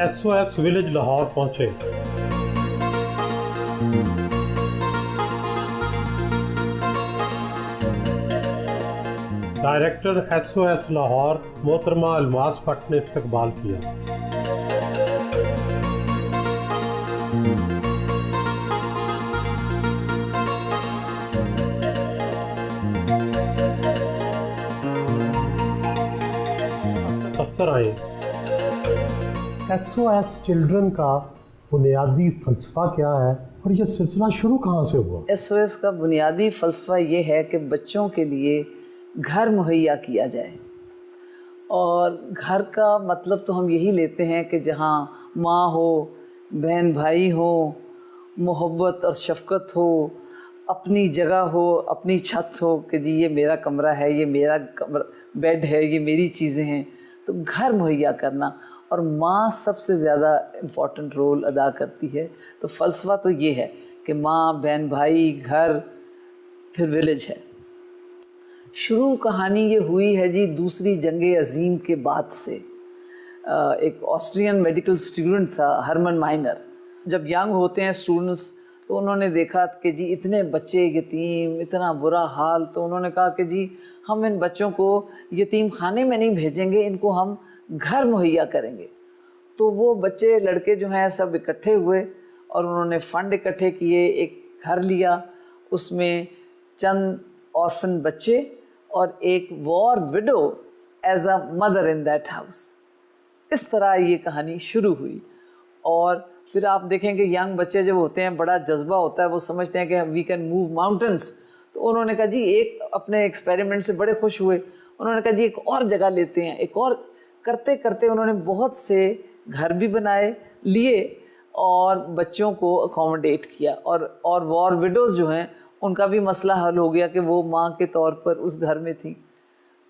SOS village Lahore पहुंचे। Director SOS Lahore मोहतरमा अलमास भट्ट ने इस्तकबाल किया। दफ्तर आए। SOS चिल्ड्रन का बुनियादी फ़लसफ़ा क्या है और ये सिलसिला शुरू कहाँ से हुआ? SOS का बुनियादी फ़लसफ़ा ये है कि बच्चों के लिए घर मुहैया किया जाए। और घर का मतलब तो हम यही लेते हैं कि जहाँ माँ हो, बहन भाई हो, मोहब्बत और शफ़क़त हो, अपनी जगह हो, अपनी छत हो कि जी ये मेरा कमरा है, ये मेरा बेड है, ये मेरी चीज़ें हैं। तो घर मुहैया करना, और माँ सबसे ज़्यादा इम्पॉर्टेंट रोल अदा करती है। तो फ़लसफ़ा तो ये है कि माँ, बहन भाई, घर, फिर विलेज है। शुरू कहानी ये हुई है जी दूसरी जंग अज़ीम के बाद से। एक ऑस्ट्रियन मेडिकल स्टूडेंट था, हरमन माइनर। जब यंग होते हैं स्टूडेंट्स तो उन्होंने देखा कि जी इतने बच्चे यतीम, इतना बुरा हाल, तो उन्होंने कहा कि जी हम इन बच्चों को यतीम खाने में नहीं भेजेंगे, इनको हम घर मुहैया करेंगे। तो वो बच्चे, लड़के जो हैं सब इकट्ठे हुए और उन्होंने फ़ंड इकट्ठे किए, एक घर लिया, उसमें चंद ऑर्फन बच्चे और एक war widow as a mother in that house. इस तरह ये कहानी शुरू हुई। और फिर आप देखेंगे यंग बच्चे जब होते हैं, बड़ा जज्बा होता है, वो समझते हैं कि वी कैन मूव माउंटेन्स। तो उन्होंने कहा जी, एक अपने एक्सपेरिमेंट से बड़े खुश हुए, उन्होंने कहा जी एक और जगह लेते हैं। एक और करते करते उन्होंने बहुत से घर भी बनाए लिए और बच्चों को अकोमोडेट किया। और वॉर विडोज़ जो हैं उनका भी मसला हल हो गया कि वो माँ के तौर पर उस घर में थी।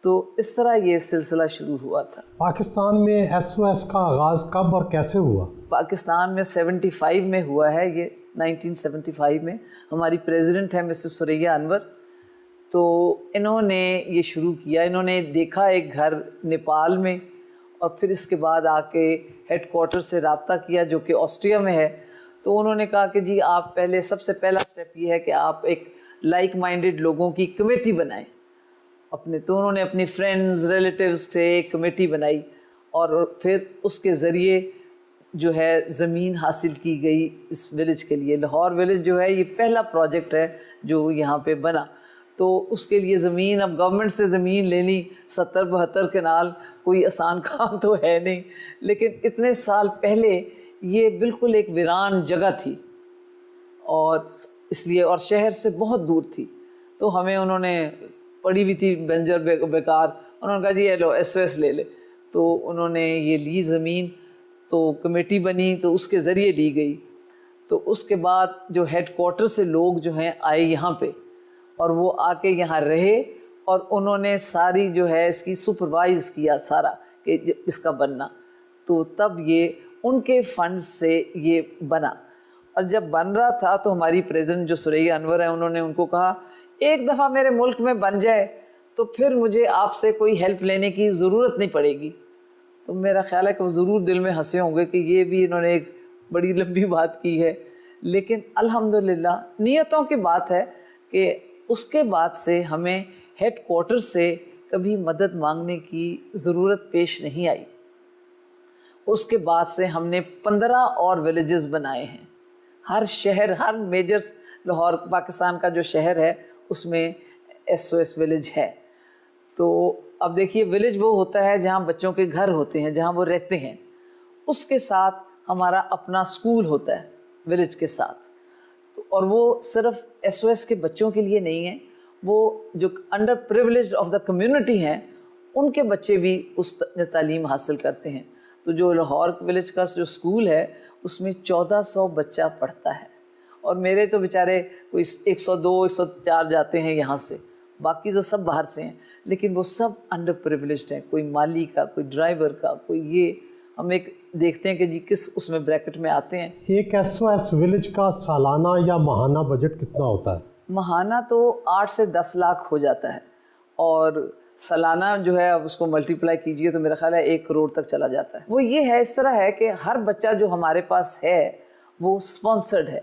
तो इस तरह ये सिलसिला शुरू हुआ था। पाकिस्तान में SOS का आगाज़ कब और कैसे हुआ? पाकिस्तान में 75 में हुआ है ये। 1975 में हमारी प्रेसिडेंट है मिसेस सुरैया अनवर। तो इन्होंने ये शुरू किया। इन्होंने देखा एक घर नेपाल में, और फिर इसके बाद आके हेडक्वार्टर से रब्ता किया जो कि ऑस्ट्रिया में है। तो उन्होंने कहा कि जी आप पहले, सबसे पहला स्टेप ये है कि आप एक लाइक माइंडेड लोगों की कमेटी बनाएं अपने। तो उन्होंने अपनी फ्रेंड्स, रिलेटिव्स से एक कमेटी बनाई और फिर उसके ज़रिए जो है ज़मीन हासिल की गई इस विलेज के लिए। लाहौर विलेज जो है ये पहला प्रोजेक्ट है जो यहाँ पे बना। तो उसके लिए ज़मीन, अब गवर्नमेंट से ज़मीन लेनी 70-72 कनाल कोई आसान काम तो है नहीं, लेकिन इतने साल पहले ये बिल्कुल एक वीरान जगह थी और इसलिए, और शहर से बहुत दूर थी। तो हमें उन्होंने, पड़ी हुई थी बंजर बेकार, उन्होंने कहा जी ये लो SOS ले ले। तो उन्होंने ये ली ज़मीन, तो कमेटी बनी, तो उसके ज़रिए ली गई। तो उसके बाद जो हेडक्वार्टर से लोग जो हैं आए यहाँ पे, और वो आके यहाँ रहे और उन्होंने सारी जो है इसकी सुपरवाइज़ किया सारा कि इसका बनना। तो तब ये उनके फंड से ये बना। और जब बन रहा था तो हमारी प्रेसिडेंट जो सुरैया अनवर है, उन्होंने उनको कहा एक दफ़ा मेरे मुल्क में बन जाए तो फिर मुझे आपसे कोई हेल्प लेने की ज़रूरत नहीं पड़ेगी। तो मेरा ख्याल है कि वो ज़रूर दिल में हंसे होंगे कि ये भी इन्होंने एक बड़ी लंबी बात की है। लेकिन अल्हम्दुलिल्लाह नियतों की बात है कि उसके बाद से हमें हेडक्वार्टर से कभी मदद मांगने की ज़रूरत पेश नहीं आई। उसके बाद से हमने 15 और विलेजेस बनाए हैं। हर शहर, हर मेजर, लाहौर पाकिस्तान का जो शहर है उसमें SOS विलेज है। तो अब देखिए, विलेज वो होता है जहाँ बच्चों के घर होते हैं, जहाँ वो रहते हैं। उसके साथ हमारा अपना स्कूल होता है विलेज के साथ। तो और वो सिर्फ SOS के बच्चों के लिए नहीं है, वो जो under privilege of the community हैं उनके बच्चे भी उस तालीम हासिल करते हैं। तो जो लाहौर विलेज का जो स्कूल है उसमें 1400 बच्चा पढ़ता है, और मेरे तो बेचारे कोई 102-104 जाते हैं यहाँ से, बाकी तो सब बाहर से हैं, लेकिन वो सब अंडर प्रिविलेज्ड हैं। कोई माली का, कोई ड्राइवर का, कोई ये, हम एक देखते हैं कि जी किस उसमें ब्रैकेट में आते हैं। एक SOS विलेज का सालाना या माहाना बजट कितना होता है? माहाना तो 8 से 10 लाख हो जाता है, और सालाना जो है अब उसको मल्टीप्लाई कीजिए तो मेरा ख्याल है 1 करोड़ तक चला जाता है। वो ये है, इस तरह है कि हर बच्चा जो हमारे पास है वो स्पॉन्सर्ड है,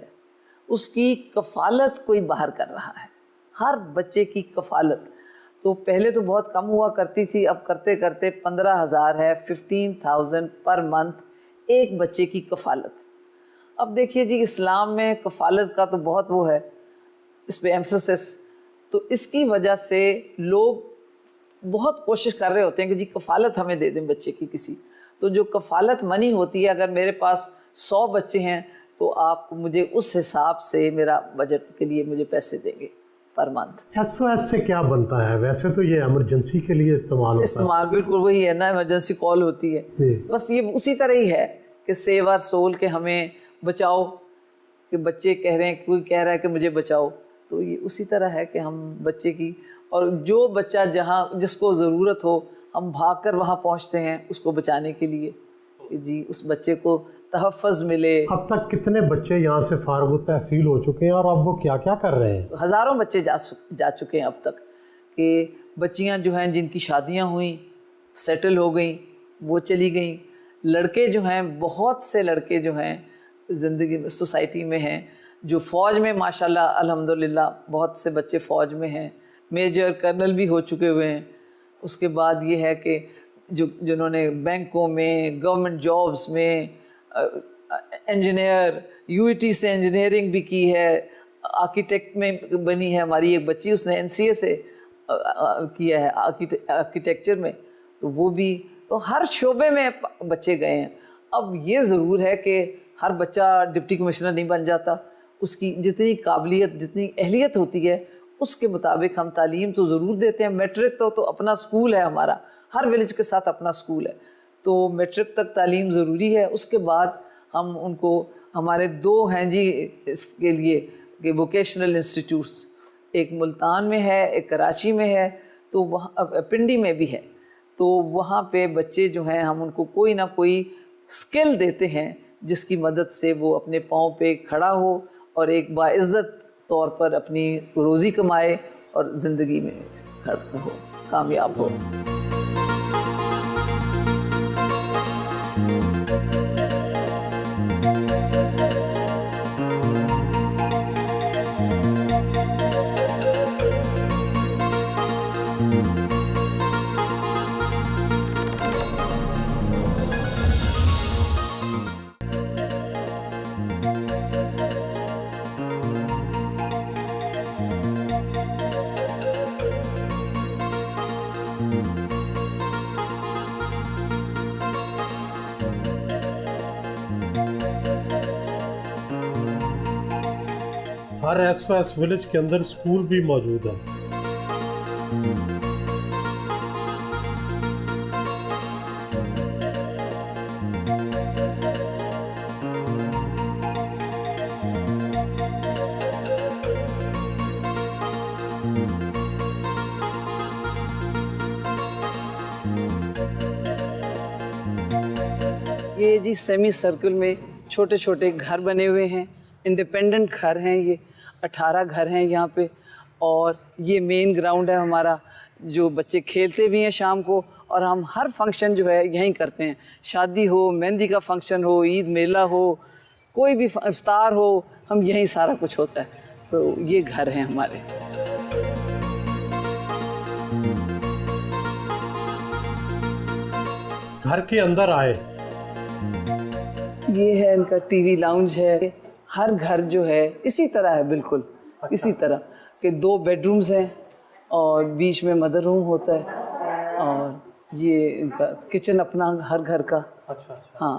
उसकी कफ़ालत कोई बाहर कर रहा है, हर बच्चे की कफ़ालत। तो पहले तो बहुत कम हुआ करती थी, अब करते करते 15,000 है, 15,000 पर मंथ एक बच्चे की कफ़ालत। अब देखिए जी, इस्लाम में कफ़ालत का तो बहुत वो है, इस पे एम्फसिस, तो इसकी वजह से लोग बहुत कोशिश कर रहे होते हैं कि जी कफ़ालत हमें दे दें बच्चे की किसी। तो जो कफ़ालत मनी होती है, अगर मेरे पास 100 बच्चे हैं तो आप मुझे उस हिसाब से मेरा बजट के लिए मुझे पैसे देंगे पर मंथ। SOS से क्या बनता है? वैसे तो ये इमरजेंसी के लिए इस्तेमाल होता है। बिल्कुल वही है ना, इमरजेंसी कॉल होती है, बस ये उसी तरह ही है कि सेव आवर सोल के हमें बचाओ, कि बच्चे कह रहे हैं, कोई कह रहा है कि मुझे बचाओ, तो ये उसी तरह है कि हम बच्चे की, और जो बच्चा जहाँ जिसको ज़रूरत हो हम भाग कर वहाँ पहुँचते हैं उसको बचाने के लिए, जी उस बच्चे को तहफ़्फ़ुज़ मिले। अब तक कितने बच्चे यहाँ से फारग तहसील हो चुके हैं और अब वो क्या क्या कर रहे हैं? हज़ारों बच्चे जा चुके हैं अब तक, कि बच्चियाँ जो हैं जिनकी शादियाँ हुई, सेटल हो गई, वो चली गई। लड़के जो हैं, बहुत से लड़के जो हैं ज़िंदगी में सोसाइटी में हैं, जो फ़ौज में माशाल्लाह अल्हम्दुलिल्लाह बहुत से बच्चे फ़ौज में हैं, मेजर कर्नल भी हो चुके हुए हैं। उसके बाद ये है कि जिन्होंने बैंकों में, गवर्नमेंट जॉब्स में, इंजीनियर, UET से इंजीनियरिंग भी की है, आर्किटेक्ट में बनी है हमारी एक बच्ची, उसने NCA से किया है आर्किटेक्चर में, तो वो भी, तो हर शोबे में बच्चे गए हैं। अब ये ज़रूर है कि हर बच्चा डिप्टी कमिश्नर नहीं बन जाता, उसकी जितनी काबिलियत, जितनी अहलियत होती है उसके मुताबिक हम तालीम तो ज़रूर देते हैं। मैट्रिक तो अपना स्कूल है हमारा, हर विलेज के साथ अपना स्कूल है, तो मैट्रिक तक तालीम ज़रूरी है। उसके बाद हम उनको, हमारे 2 हैं जी इसके लिए कि वोकेशनल इंस्टीट्यूट्स, एक मुल्तान में है, एक कराची में है, तो वहाँ पिंडी में भी है, तो वहाँ पे बच्चे जो हैं हम उनको कोई ना कोई स्किल देते हैं जिसकी मदद से वो अपने पाँव पे खड़ा हो और एक बाइज़्ज़त तौर पर अपनी रोज़ी कमाए और ज़िंदगी में खड़ा हो, कामयाब हो। हर SOS विलेज के अंदर स्कूल भी मौजूद है। ये जी सेमी सर्कल में छोटे छोटे घर बने हुए हैं, इंडिपेंडेंट घर हैं, ये 18 घर हैं यहाँ पे, और ये मेन ग्राउंड है हमारा, जो बच्चे खेलते भी हैं शाम को, और हम हर फंक्शन जो है यहीं करते हैं। शादी हो, मेहंदी का फंक्शन हो, ईद मेला हो, कोई भी इफ्तार हो, हम यहीं सारा कुछ होता है। तो ये घर हैं हमारे। घर के अंदर आए, ये है इनका टीवी लाउंज है। हर घर जो है इसी तरह है, बिल्कुल इसी तरह के 2 बेडरूम्स हैं और बीच में मदर रूम होता है, और ये इनका किचन अपना हर घर का। अच्छा। हाँ,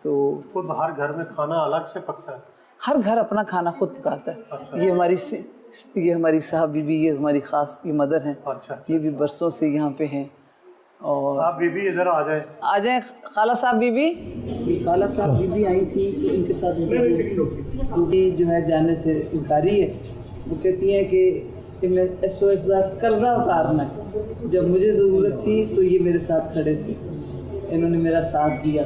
तो खुद हर घर में खाना अलग से पकता है? हर घर अपना खाना खुद पकाता है। अच्छा। ये हमारी साहब बीबी, ये हमारी ख़ास ये मदर हैं। अच्छा। ये भी बरसों से यहाँ पे हैं। और साहब बीबी इधर आ जाए। खाला साहब बीबी आई थी, तो इनके साथ बीबी जो है जाने से इनकारी है। वो कहती हैं कि मैं SOS का कर्जा उतारना है। जब मुझे ज़रूरत थी तो ये मेरे साथ खड़े थे, इन्होंने मेरा साथ दिया।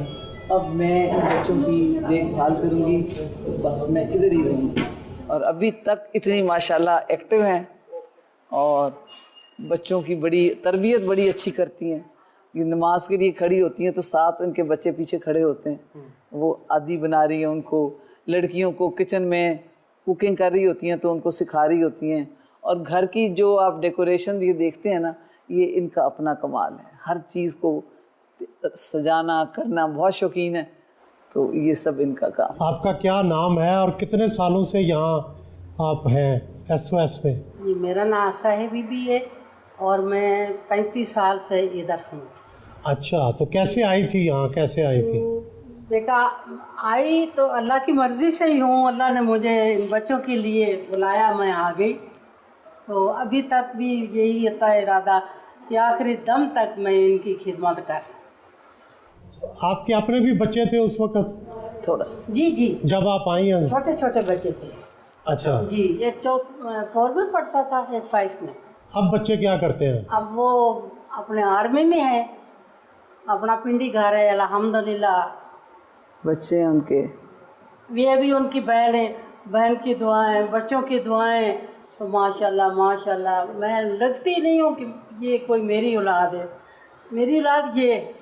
अब मैं इन बच्चों की देखभाल करूँगी, तो बस मैं इधर ही रहूँगी। और अभी तक इतनी माशाल्लाह एक्टिव हैं, और बच्चों की बड़ी तरबियत बड़ी अच्छी करती हैं। ये नमाज के लिए खड़ी होती हैं तो साथ उनके बच्चे पीछे खड़े होते हैं, वो आदि बना रही हैं उनको। लड़कियों को किचन में कुकिंग कर रही होती हैं तो उनको सिखा रही होती हैं। और घर की जो आप डेकोरेशन ये देखते हैं ना, ये इनका अपना कमाल है। हर चीज़ को सजाना करना बहुत शौकीन है, तो ये सब इनका काम। आपका क्या नाम है और कितने सालों से यहाँ आप हैं SOS में? ये मेरा नाम आशा है बीबी है और मैं 35 साल से इधर हूँ। अच्छा, तो कैसे आई थी यहाँ, कैसे आई थी? बेटा आई तो अल्लाह की मर्ज़ी से ही हूँ। अल्लाह ने मुझे इन बच्चों के लिए बुलाया, मैं आ गई। तो अभी तक भी यही होता है इरादा कि आखिरी दम तक मैं इनकी खिदमत कर। आपके अपने भी बच्चे थे उस वक्त थोड़ा जी जी, जब आप आई हैं? छोटे छोटे बच्चे थे। अच्छा जी, एक 4 में पढ़ता था, एक 5 में। अब बच्चे क्या करते हैं? अब वो अपने आर्मी में है, अपना पिंडी घर है अल्हम्दुलिल्लाह। बच्चे हैं उनके। ये भी उनकी बहन है, बहन की दुआएं, बच्चों की दुआएं, तो माशाल्लाह माशाल्लाह मैं लगती नहीं हूँ कि ये कोई मेरी औलाद है। मेरी औलाद ये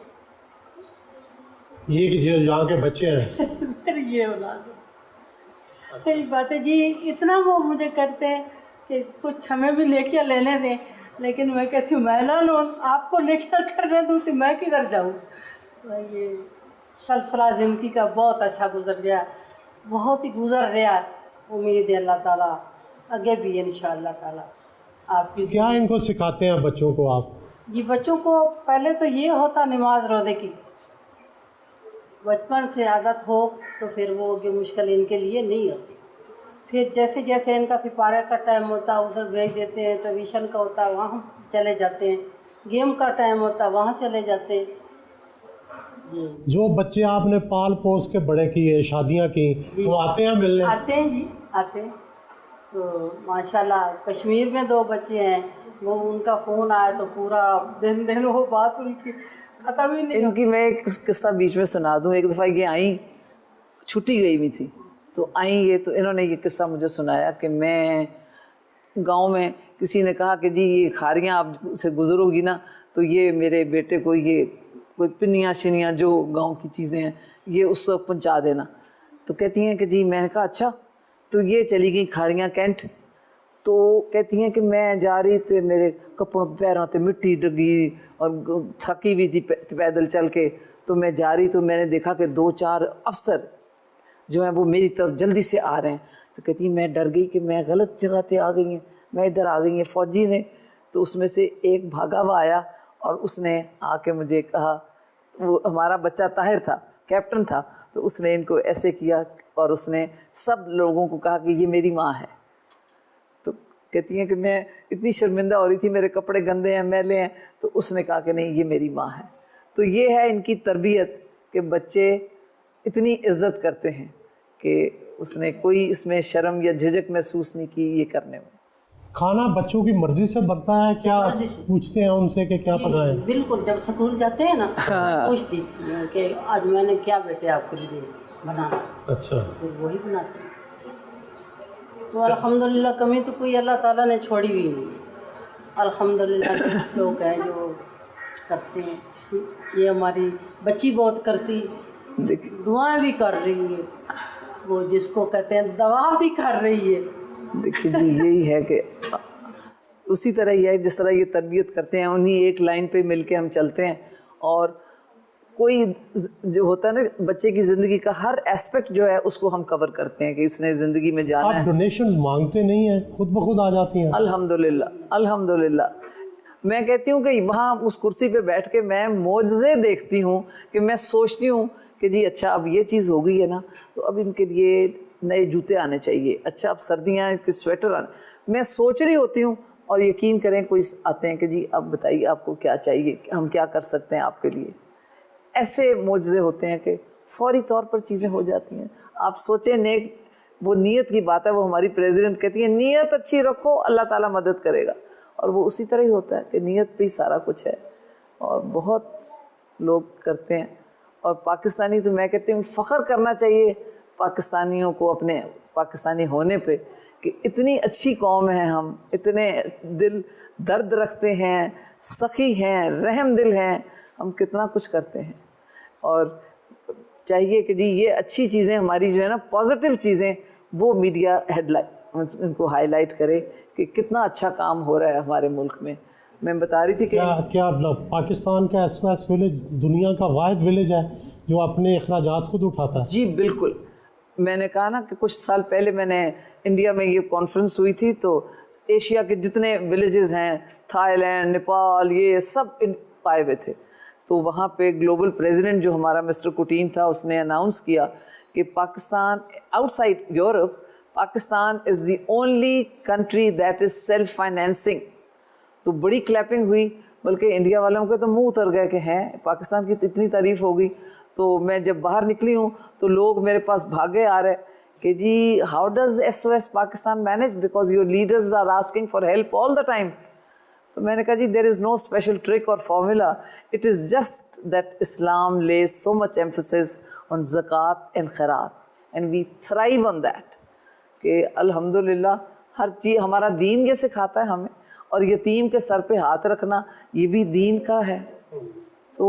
कि जो यहाँ के बच्चे हैं। मेरी ये औलाद है। यही बात है जी। इतना वो मुझे करते हैं कि कुछ हमें भी लेके लेने दें, लेकिन मैं कहती हूँ मैं ना आपको लेके करने दूँ तो मैं किधर जाऊँ। तो ये सिलसिला ज़िंदगी का बहुत अच्छा गुजर गया, बहुत ही गुजर रहा। उम्मीद है अल्लाह ताला आगे भी इंशाअल्लाह ताला आपकी। क्या इनको सिखाते हैं बच्चों को आप? जी, बच्चों को पहले तो ये होता नमाज रोज़े की, बचपन से आदत हो तो फिर वो ये मुश्किल इनके लिए नहीं होती। फिर जैसे जैसे इनका सिपारे का टाइम होता है उधर भेज देते हैं, ट्यूशन का होता है वहाँ चले जाते हैं, गेम का टाइम होता है वहाँ चले जाते हैं। जो बच्चे आपने पाल पोस के बड़े किए, शादियाँ की, वो आते हैं मिलने? आते हैं जी, आते हैं। तो माशाल्लाह कश्मीर में 2 बच्चे हैं, वो उनका फ़ोन आया तो पूरा दिन वो बात उनकी ख़त्म ही नहीं। इनकी मैं एक किस्सा बीच में सुना दूँ। एक दफ़ा ये आई, छुट्टी गई हुई थी, तो आई ये, तो इन्होंने ये किस्सा मुझे सुनाया कि मैं गांव में किसी ने कहा कि जी ये खारियाँ आप से गुजरोगी ना तो ये मेरे बेटे को ये कोई पिनियाँ शिनियाँ जो गांव की चीज़ें हैं ये उस वक्त पहुँचा देना। तो कहती हैं कि जी, मैंने कहा अच्छा। तो ये चली गई खारियाँ कैंट। तो कहती हैं कि मैं जा रही थी, मेरे कपड़ों पैरों पे मिट्टी डगी और थकी हुई थी पैदल चल के। तो मैं जा रही, तो मैंने देखा कि 2-4 अफसर जो हैं वो मेरी तरफ जल्दी से आ रहे हैं। तो कहती मैं डर गई कि मैं गलत जगह पे आ गई हैं, मैं इधर आ गई हैं फ़ौजी ने। तो उसमें से एक भागा हुआ आया और उसने आके मुझे कहा, वो हमारा बच्चा ताहिर था, कैप्टन था, तो उसने इनको ऐसे किया और उसने सब लोगों को कहा कि ये मेरी माँ है। तो कहती हैं कि मैं इतनी शर्मिंदा हो रही थी, मेरे कपड़े गंदे हैं, मैले हैं, तो उसने कहा कि नहीं ये मेरी माँ है। तो ये है इनकी तरबियत कि बच्चे इतनी इज्जत करते हैं कि उसने कोई इसमें शर्म या झिझक महसूस नहीं की ये करने में। खाना बच्चों की मर्जी से बनता है क्या? मर्जी से। पूछते हैं उनसे कि क्या पकाएं? बिल्कुल, जब स्कूल जाते हैं ना पूछती हैं कि आज मैंने क्या बेटे आपके लिए बनाना। अच्छा, फिर वही बनाते हैं। तो अल्हम्दुलिल्लाह कमी तो कोई अल्लाह ताला ने छोड़ी हुई नहीं। अल्हम्दुलिल्लाह लोग हैं जो करते हैं। ये हमारी बच्ची बहुत करती, दुआएं भी कर रही है, वो जिसको कहते हैं दवा भी कर रही है। देखिए जी, यही है कि उसी तरह ही है जिस तरह ये तरबियत करते हैं, उन्हीं एक लाइन पे मिलके हम चलते हैं। और कोई जो होता है ना बच्चे की ज़िंदगी का हर एस्पेक्ट जो है उसको हम कवर करते हैं कि इसने ज़िंदगी में जाना आप है। डोनेशंस मांगते नहीं हैं, खुद ब खुद आ जाती हैं? अल्हम्दुलिल्लाह अल्हम्दुलिल्लाह। मैं कहती हूँ कि वहाँ उस कुर्सी पे बैठ के मैं मौजज़े देखती हूँ कि मैं सोचती हूँ कि जी अच्छा अब ये चीज़ हो गई है ना, तो अब इनके लिए नए जूते आने चाहिए, अच्छा अब सर्दियाँ के स्वेटर आने, मैं सोच रही होती हूँ। और यकीन करें कोई आते हैं कि जी अब बताइए आपको क्या चाहिए, हम क्या कर सकते हैं आपके लिए। ऐसे मौजज़े होते हैं कि फौरी तौर पर चीज़ें हो जाती हैं। आप सोचें, नेक वो नीयत की बात है। वो हमारी प्रेसिडेंट कहती है नीयत अच्छी रखो अल्लाह ताला मदद करेगा, और वो उसी तरह ही होता है कि नीयत पे ही सारा कुछ है। और बहुत लोग करते हैं। और पाकिस्तानी तो मैं कहती हूँ फ़ख्र करना चाहिए पाकिस्तानियों को अपने पाकिस्तानी होने पे कि इतनी अच्छी कौम है हम, इतने दिल दर्द रखते हैं, सखी हैं, रहम दिल हैं, हम कितना कुछ करते हैं। और चाहिए कि जी ये अच्छी चीज़ें हमारी जो है ना, पॉजिटिव चीज़ें, वो मीडिया हेडलाइन उनको हाईलाइट करे कि कितना अच्छा काम हो रहा है हमारे मुल्क में। मैं बता रही थी कि क्या पाकिस्तान का SOS विलेज दुनिया का वाहिद विलेज है जो अपने अखराजात खुद उठाता है? जी बिल्कुल। मैंने कहा ना कि कुछ साल पहले मैंने इंडिया में ये कॉन्फ्रेंस हुई थी, तो एशिया के जितने विलेजेस हैं, थाईलैंड, नेपाल, ये सब आए हुए थे। तो वहाँ पे ग्लोबल प्रेसिडेंट जो हमारा मिस्टर कुटीन था, उसने अनाउंस किया कि Pakistan outside Europe, Pakistan is the only country that is self financing. तो बड़ी क्लैपिंग हुई, बल्कि इंडिया वालों के तो मुंह उतर गए कि हैं पाकिस्तान की इतनी तारीफ़ हो गई। तो मैं जब बाहर निकली हूँ तो लोग मेरे पास भागे आ रहे कि जी how does SOS Pakistan manage, because your leaders are asking for help all the time. तो मैंने कहा जी there is no special trick और formula, it is just that Islam lays so much emphasis on ज़कात एंड खैरात and we thrive on that, कि अल्हम्दुलिल्लाह हर चीज़ हमारा दीन ये सिखाता है हमें, और यतीम के सर पे हाथ रखना ये भी दीन का है। तो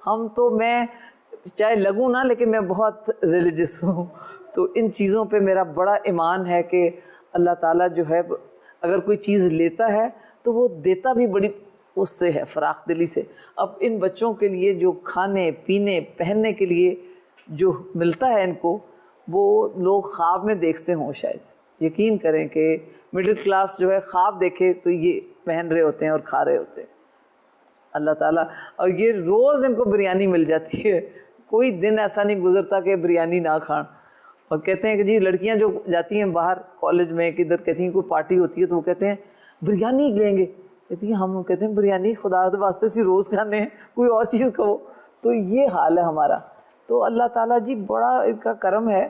हम तो, मैं चाहे लगूँ ना, लेकिन मैं बहुत रिलीजियस हूँ, तो इन चीज़ों पे मेरा बड़ा ईमान है कि अल्लाह ताला जो है अगर कोई चीज़ लेता है तो वो देता भी बड़ी उससे है, फराख दिली से। अब इन बच्चों के लिए जो खाने पीने पहनने के लिए जो मिलता है इनको, वो लोग ख्वाब में देखते हों शायद। यकीन करें कि मिडिल क्लास जो है ख्वाब देखे तो ये पहन रहे होते हैं और खा रहे होते हैं, अल्लाह ताला। और ये रोज़ इनको बिरयानी मिल जाती है, कोई दिन ऐसा नहीं गुजरता कि बिरयानी ना खाएं। और कहते हैं कि जी लड़कियां जो जाती हैं बाहर कॉलेज में, किधर कहती हैं कोई पार्टी होती है, तो वो कहते हैं बिरयानी लेंगे, कहती हैं हम, कहते हैं बिरयानी खुदा के वास्ते सी रोज़ खाने हैं, कोई और चीज़ कहो। तो ये हाल है हमारा। तो अल्लाह ताला जी बड़ा इनका करम है,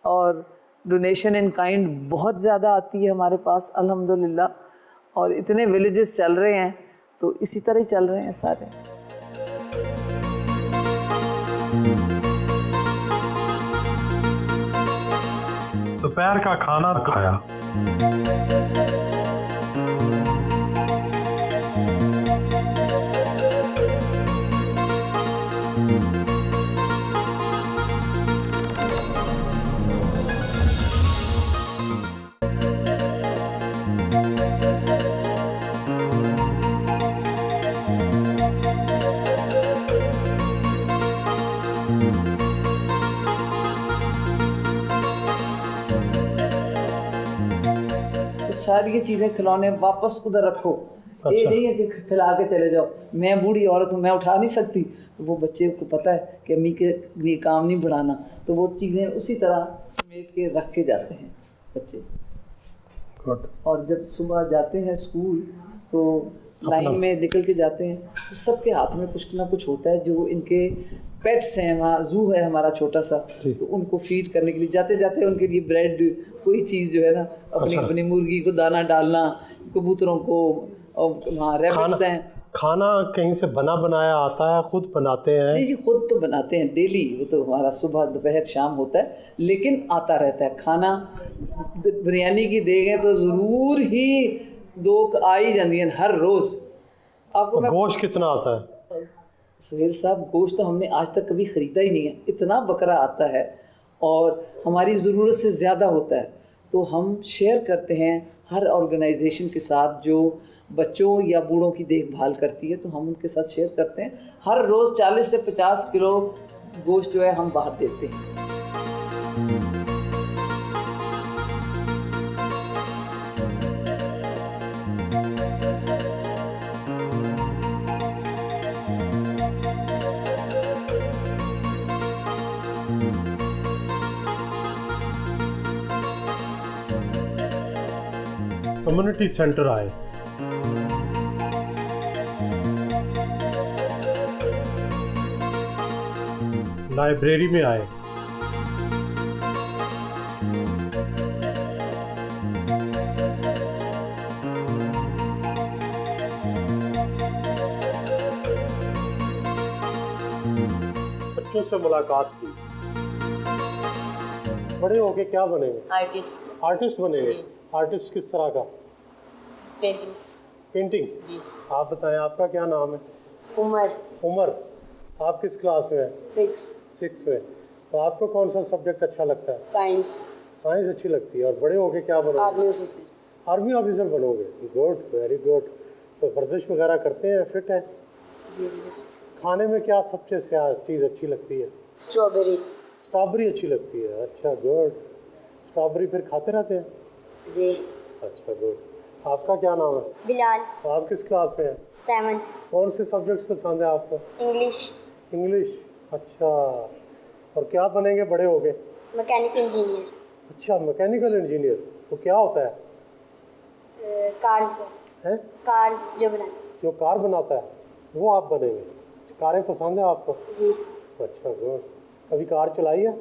और डोनेशन इन काइंड बहुत ज़्यादा आती है हमारे पास अल्हम्दुलिल्लाह, और इतने विलेजेस चल रहे हैं, तो इसी तरह ही चल रहे हैं सारे। दोपहर का खाना खाया, सारी ये चीज़ें खिलौने वापस उधर रखो, ये नहीं है कि खिला के चले जाओ। मैं बूढ़ी औरत हूँ, मैं उठा नहीं सकती, तो वो बच्चे को पता है कि अम्मी के लिए काम नहीं बढ़ाना, तो वो चीज़ें उसी तरह समेट के रख के जाते हैं बच्चे। और जब सुबह जाते हैं स्कूल तो लाइन में निकल के जाते हैं, तो सबके हाथ में कुछ ना कुछ होता है, जो इनके पेट्स हैं। वहाँ जू है हमारा छोटा सा, तो उनको फीड करने के लिए जाते जाते उनके लिए ब्रेड, कोई चीज़ जो है ना, अपनी मुर्गी को दाना डालना, कबूतरों को, और वहाँ रैबिट्स हैं। खाना कहीं से बना बनाया आता है, खुद बनाते हैं? नहीं जी, खुद तो बनाते हैं डेली, वो तो हमारा सुबह दोपहर शाम होता है, लेकिन आता रहता है खाना। बिरयानी की देखें तो ज़रूर ही 2 आ ही जाती हैं हर रोज़। आपको गोश्त कितना आता है सुहेल साहब? गोश्त तो हमने आज तक कभी ख़रीदा ही नहीं है, इतना बकरा आता है और हमारी ज़रूरत से ज़्यादा होता है, तो हम शेयर करते हैं हर ऑर्गेनाइजेशन के साथ जो बच्चों या बूढ़ों की देखभाल करती है, तो हम उनके साथ शेयर करते हैं। हर रोज़ 40 से 50 किलो गोश्त जो है हम बाहर देते हैं। कम्युनिटी सेंटर आए, लाइब्रेरी में आए, बच्चों से मुलाकात की। बड़े होके क्या बनेंगे? आर्टिस्ट। आर्टिस्ट बनेंगे। आर्टिस्ट किस तरह का? पेंटिंग। पेंटिंग। जी। आप बताएं, आपका क्या नाम है? उमर। उमर। आप किस क्लास में हैं? 6। 6 में। तो आपको कौन सा सब्जेक्ट अच्छा लगता है? साइंस। साइंस अच्छी लगती है। और बड़े होके क्या बनोगे? Army officer. आर्मी ऑफिसर बनोगे। Good, very good. तो वर्जिश वगैरह करते हैं, फिट है? जी जी। खाने में क्या सबसे चीज़ अच्छी लगती है? स्ट्रॉबेरी। स्ट्रॉबेरी अच्छी लगती है। अच्छा, गुड। स्ट्रॉबेरी फिर खाते रहते हैं? जी। अच्छा, गुड। आपका क्या नाम है? बिलाल। तो आप किस क्लास में हैं? 7। कौन से सब्जेक्ट्स पसंद है आपको? इंग्लिश। इंग्लिश। अच्छा। और क्या बनेंगे बड़े होके? Mechanical engineer. अच्छा, मैकेनिकल इंजीनियर। वो क्या होता है? कार्स। हैं? कार्स जो बनाते जो कार बनाता है वो आप बनेंगे। कारें पसंद है आपको? जी। अच्छा, गुड। कभी कार चलाई है?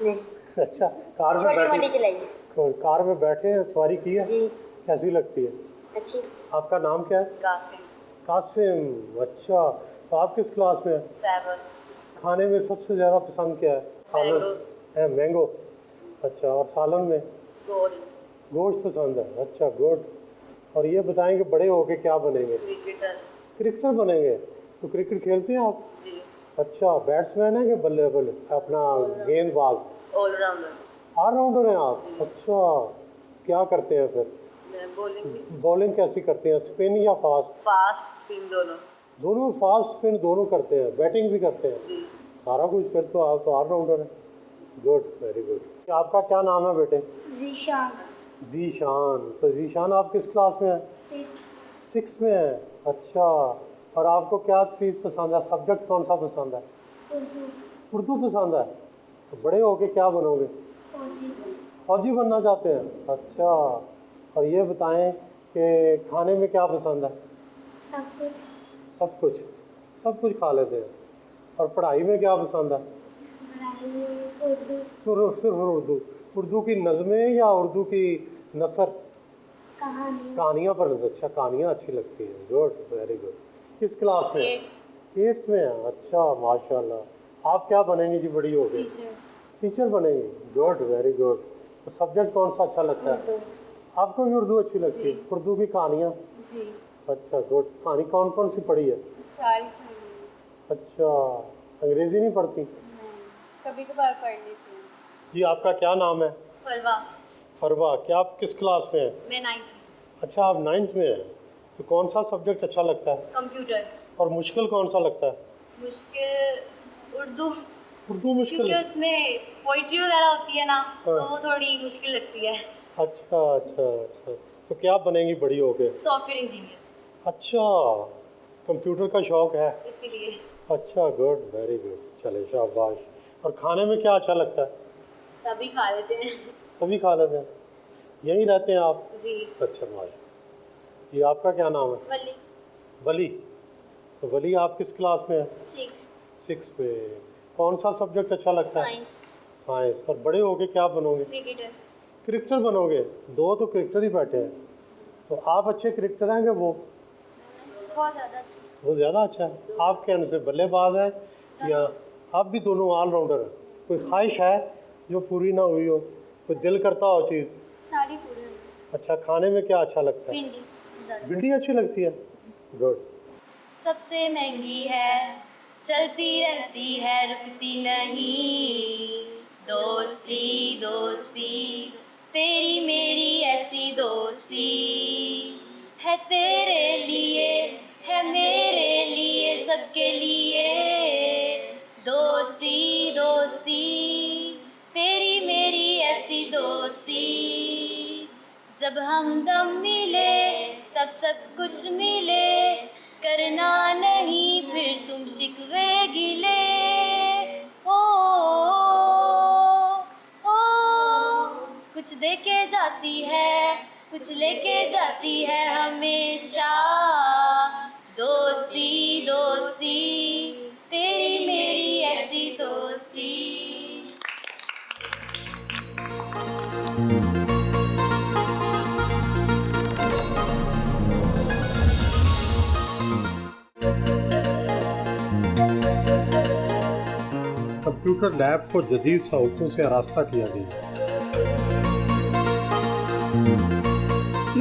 नहीं, अच्छा, कार में छोटी मोटी बैठे? चलाइए। कार में बैठे हैं, सवारी की है? जी। कैसी लगती है? अच्छी। आपका नाम क्या है? कासिम। कासिम। अच्छा, तो आप किस क्लास में हैं? 7। खाने में सबसे ज़्यादा पसंद क्या है? सालन है? मैंगो। अच्छा, और सालन में? गोश्त। गोश्त पसंद है। अच्छा, गुड। और ये बताएं कि बड़े होके क्या बनेंगे? क्रिकेटर। क्रिकेटर बनेंगे। तो क्रिकेट खेलते हैं आप? जी। अच्छा, बैट्समैन है कि बल्लेबाज, अपना गेंदबाज? ऑलराउंडर। ऑलराउंडर हैं आप? अच्छा, क्या करते हैं फिर? मैं बॉलिंग। बॉलिंग कैसी करते हैं, स्पिन या फास्ट? फास्ट स्पिन दोनों। दोनों, फास्ट स्पिन दोनों करते हैं, बैटिंग भी करते हैं? जी। सारा कुछ। फिर तो आप तो ऑलराउंडर हैं। Good, very good. आपका क्या नाम है बेटे? जीशान। जीशान। तो जीशान आप किस क्लास में हैं? 6। 6 में है। अच्छा, और आपको क्या चीज़ पसंद है, सब्जेक्ट कौन सा पसंद है? उर्दू। उर्दू पसंद है। तो बड़े होके क्या बनोगे? फौजी। फौजी बनना चाहते हैं? अच्छा। और ये बताएं कि खाने में क्या पसंद है? सब कुछ। सब कुछ। सब कुछ खा लेते हैं। और पढ़ाई में क्या पसंद है? पढ़ाई में उर्दू। सिर्फ उर्दू? उर्दू की नज़में या उर्दू की नसर? कहानी। कहानियाँ पर? अच्छा, कहानियाँ अच्छी लगती हैं। Good, very good. किस क्लास में? 8th में है। अच्छा, माशाल्लाह। आप क्या बनेंगे जी बड़ी होके? टीचर। टीचर बनेंगे। Good, very good. तो सब्जेक्ट कौन सा अच्छा लगता है? उर्दू। आपको भी उर्दू अच्छी लगती है? उर्दू की कहानियाँ? जी। अच्छा, गुड। कहानी कौन कौन सी पढ़ी है? सारी अच्छा, अंग्रेज़ी नहीं पढ़ती? कभी कभार पढ़ लेती हूँ। जी, आपका क्या नाम है? फरवा। फरवा। क्या आप किस क्लास में हैं? मैं 9th। अच्छा, आप 9th में हैं। तो कौन सा सब्जेक्ट अच्छा लगता है? कंप्यूटर। और मुश्किल कौन सा लगता है? मुश्किल उर्दू, उर्दू मुश्किल? क्योंकि उसमें पोइट्री वगैरह होती है ना, तो हाँ। वो थोड़ी मुश्किल लगती है। अच्छा अच्छा अच्छा। तो क्या बनेंगी बड़ी होके? Software engineer. अच्छा, कंप्यूटर का शौक है इसीलिए। अच्छा, गुड, वेरी गुड। चले, शाबाश। और खाने में क्या अच्छा लगता है? सभी खा लेते हैं। सभी खा लेते हैं। यहीं रहते हैं आप? जी। अच्छा, माशा। जी, आपका क्या नाम है? वली। वली। तो वली, आप किस क्लास में हैं? 6। 6 में। कौन सा सब्जेक्ट अच्छा लगता है? साइंस। साइंस। और बड़े होके क्या बनोगे? क्रिकेटर। क्रिकेटर बनोगे? दो तो क्रिकेटर ही बैठे हैं। तो आप अच्छे क्रिकेटर हैं कि वो? बहुत ज़्यादा अच्छा। वो ज़्यादा अच्छा है। आप क्या उनसे बल्लेबाज है या आप भी दोनों ऑलराउंडर हैं? कोई ख्वाहिश है जो पूरी ना हुई हो, कोई दिल करता हो चीज़? सारी पूरी हुई। अच्छा, खाने में क्या अच्छा लगता है? भिंडी ज़्यादा। भिंडी अच्छी लगती है। गुड। सबसे महंगी है, चलती रहती है, रुकती नहीं। दोस्ती दोस्ती तेरी मेरी ऐसी दोस्ती है, तेरे लिए है, मेरे लिए, सबके लिए। दोस्ती दोस्ती तेरी मेरी ऐसी दोस्ती, जब हम दम मिले तब सब कुछ मिले, करना नहीं फिर तुम शिकवे गिले। ओ, कुछ देके जाती है, कुछ लेके जाती है हमेशा। दोस्ती दोस्ती तेरी मेरी ऐसी दोस्ती। कंप्यूटर लैब को जदीद सहूलतों से आरास्ता किया गया है।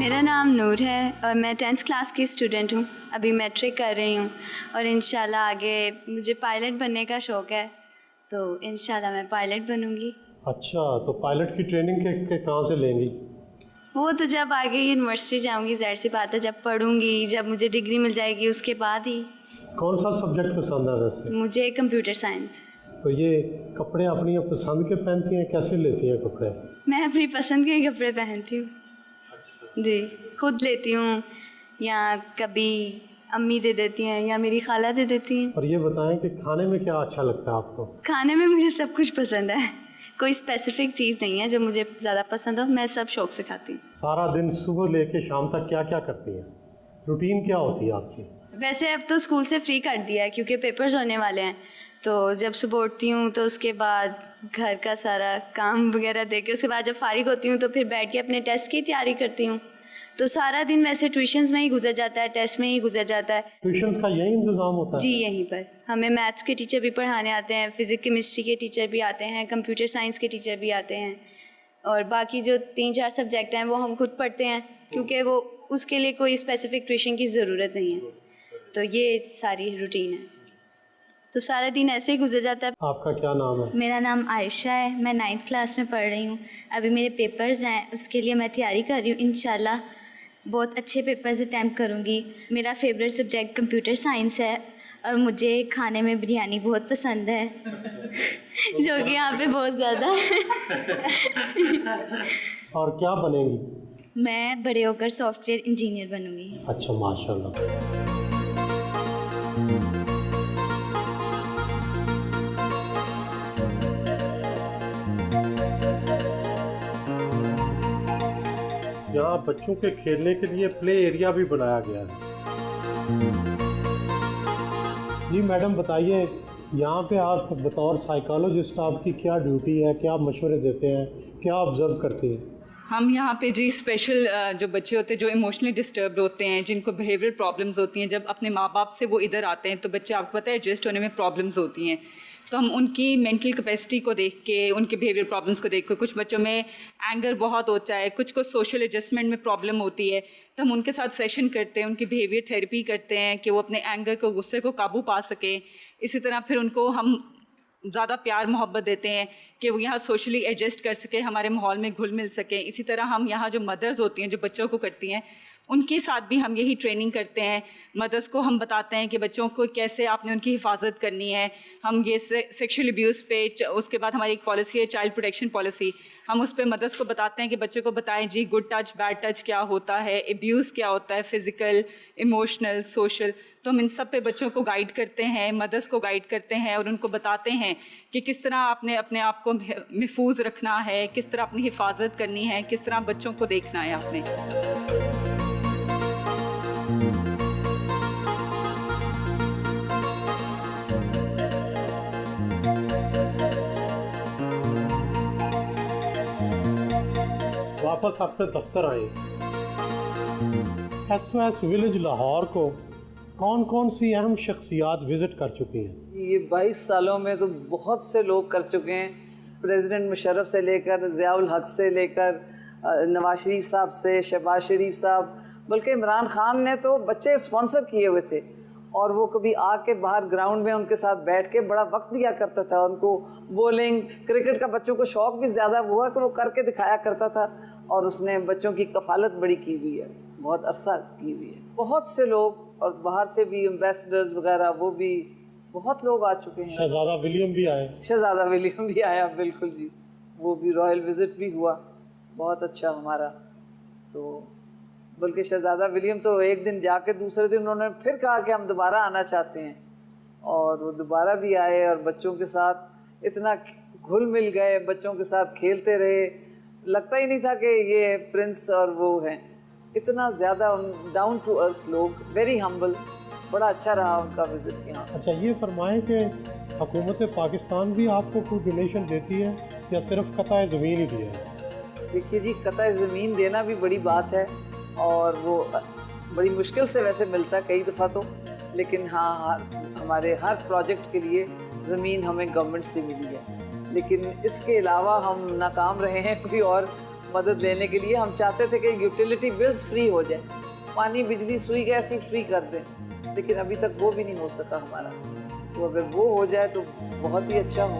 मेरा नाम नूर है और मैं 10th क्लास की स्टूडेंट हूँ। अभी मैट्रिक कर रही हूँ और इंशाल्लाह आगे मुझे पायलट बनने का शौक़ है, तो इंशाल्लाह मैं पायलट बनूँगी। अच्छा, तो पायलट की ट्रेनिंग के कहाँ से लेंगी? वो तो जब आगे यूनिवर्सिटी जाऊँगी, ज़ाहिर सी बात है, जब पढ़ूँगी, जब मुझे डिग्री मिल जाएगी उसके बाद ही। कौन सा सब्जेक्ट पसंद है वैसे? मुझे कंप्यूटर साइंस। तो ये कपड़े अपनी पसंद के पहनती हैं, कैसे लेती हैं कपड़े? मैं अपनी पसंद के कपड़े पहनती हूँ जी, खुद लेती हूँ या कभी अम्मी दे देती हैं या मेरी खाला दे देती हैं। और ये बताएं कि खाने में क्या अच्छा लगता है आपको? खाने में मुझे सब कुछ पसंद है, कोई स्पेसिफिक चीज़ नहीं है जो मुझे ज़्यादा पसंद हो, मैं सब शौक़ से खाती हूँ। सारा दिन सुबह लेके शाम तक क्या क्या करती हैं? रूटीन क्या होती है आपकी? वैसे अब तो स्कूल से फ्री कर दिया है क्योंकि पेपर्स होने वाले हैं, तो जब सुबह उठती हूँ तो उसके बाद घर का सारा काम वगैरह दे के उसके बाद जब फारिग होती हूँ तो फिर बैठ के अपने टेस्ट की तैयारी करती हूँ। तो सारा दिन वैसे ट्यूशन्स में ही गुजर जाता है, टेस्ट में ही गुजर जाता है। ट्यूशन्स का यही इंतज़ाम होता है? जी, यहीं पर हमें मैथ्स के टीचर भी पढ़ाने आते हैं, फिज़िक्स केमिस्ट्री के टीचर भी आते हैं, कंप्यूटर साइंस के टीचर भी आते हैं, और बाकी जो 3-4 सब्जेक्ट हैं वो हम खुद पढ़ते हैं क्योंकि वो उसके लिए कोई स्पेसिफिक ट्यूशन की ज़रूरत नहीं है। तो ये सारी रूटीन है, तो सारा दिन ऐसे ही गुजर जाता है। आपका क्या नाम है? मेरा नाम आयशा है, मैं 9th क्लास में पढ़ रही हूँ। अभी मेरे पेपर्स हैं, उसके लिए मैं तैयारी कर रही हूँ। इंशाल्लाह बहुत अच्छे पेपर्स अटैम्प्ट करूँगी। मेरा फेवरेट सब्जेक्ट कंप्यूटर साइंस है और मुझे खाने में बिरयानी बहुत पसंद है जो कि यहाँ पे बहुत ज़्यादा है। और क्या बनेंगी? मैं बड़े होकर सॉफ्टवेयर इंजीनियर बनूँगी। अच्छा, माशाल्लाह। यहाँ बच्चों के खेलने के लिए प्ले एरिया भी बनाया गया है। जी मैडम बताइए, यहाँ पे आप बतौर साइकोलॉजिस्ट आपकी क्या ड्यूटी है, क्या मशवरे देते हैं, क्या ऑब्जर्व करती हैं? हम यहाँ पे जी स्पेशल जो बच्चे होते हैं जो इमोशनली डिस्टर्ब्ड होते हैं, जिनको बिहेवियर प्रॉब्लम्स होती हैं, जब अपने माँ बाप से वो इधर आते हैं तो बच्चे, आपको पता है, एडजस्ट होने में प्रॉब्लम्स होती हैं। तो हम उनकी मेंटल कैपेसिटी को देख के, उनके बिहेवियर प्रॉब्लम्स को देख के, कुछ बच्चों में एंगर बहुत होता है, कुछ को सोशल एडजस्टमेंट में प्रॉब्लम होती है, तो हम उनके साथ सेशन करते हैं, उनकी बिहेवियर थेरेपी करते हैं कि वो अपने एंगर को, गुस्से को काबू पा सकें। इसी तरह फिर उनको हम ज़्यादा प्यार मोहब्बत देते हैं कि वो यहाँ सोशली एडजस्ट कर सके, हमारे माहौल में घुल मिल सकें। इसी तरह हम यहाँ जो मदर्स होती हैं जो बच्चों को करती हैं, उनके साथ भी हम यही ट्रेनिंग करते हैं। मदर्स को हम बताते हैं कि बच्चों को कैसे आपने उनकी हिफाजत करनी है। हम ये सेक्शुअल अब्यूज़ पे, उसके बाद हमारी एक पॉलिसी है चाइल्ड प्रोटेक्शन पॉलिसी, हम उस पर मदर्स को बताते हैं कि बच्चों को बताएं जी गुड टच बैड टच क्या होता है, एब्यूज़ क्या होता है, फ़िज़िकल, इमोशनल, सोशल। तो हम इन सब पे बच्चों को गाइड करते हैं, मदर्स को गाइड करते हैं और उनको बताते हैं कि किस तरह आपने अपने आप को महफूज रखना है, किस तरह अपनी हिफाजत करनी है, किस तरह बच्चों को देखना है आपने। वापस अपने दफ्तर आए। SOS विलेज लाहौर को कौन कौन सी अहम शख्सियात विज़िट कर चुकी हैं? ये 22 सालों में तो बहुत से लोग कर चुके हैं। प्रेसिडेंट मुशर्रफ से लेकर, ज़ियाउल हक से लेकर, नवाज शरीफ साहब से, शहबाज शरीफ साहब, बल्कि इमरान खान ने तो बच्चे स्पॉन्सर किए हुए थे और वो कभी आके बाहर ग्राउंड में उनके साथ बैठ के बड़ा वक्त दिया करता था उनको। बॉलिंग, क्रिकेट का बच्चों को शौक़ भी ज़्यादा हुआ कि वो करके दिखाया करता था और उसने बच्चों की कफ़ालत बड़ी की हुई है, बहुत अरसा की हुई है। बहुत से लोग और बाहर से भी एम्बेसडर्स वगैरह, वो भी बहुत लोग आ चुके हैं। शहजादा विलियम भी आए। शहजादा विलियम भी आया, बिल्कुल जी, वो भी रॉयल विज़िट भी हुआ, बहुत अच्छा हमारा। तो बल्कि शहजादा विलियम तो एक दिन जाके दूसरे दिन उन्होंने फिर कहा कि हम दोबारा आना चाहते हैं और वो दोबारा भी आए और बच्चों के साथ इतना घुल मिल गए, बच्चों के साथ खेलते रहे, लगता ही नहीं था कि ये प्रिंस और वो हैं। इतना ज़्यादा डाउन टू अर्थ लोग, वेरी हम्बल, बड़ा अच्छा रहा उनका विज़िट यहाँ। अच्छा, ये फरमाएं कि हुकूमत पाकिस्तान भी आपको कोई डोनेशन देती है या सिर्फ कताए ज़मीन ही दिया है? देखिए जी, कताए ज़मीन देना भी बड़ी बात है और वो बड़ी मुश्किल से वैसे मिलता है कई दफ़ा तो, लेकिन हाँ, हमारे हर प्रोजेक्ट के लिए ज़मीन हमें गवर्नमेंट से मिली है। लेकिन इसके अलावा हम नाकाम रहे हैं कोई और मदद लेने के लिए। हम चाहते थे कि यूटिलिटी बिल्स फ्री हो जाए, पानी बिजली सुई गैस ही फ्री कर दें, लेकिन अभी तक वो भी नहीं हो सका हमारा। तो अगर वो हो जाए तो बहुत ही अच्छा हो।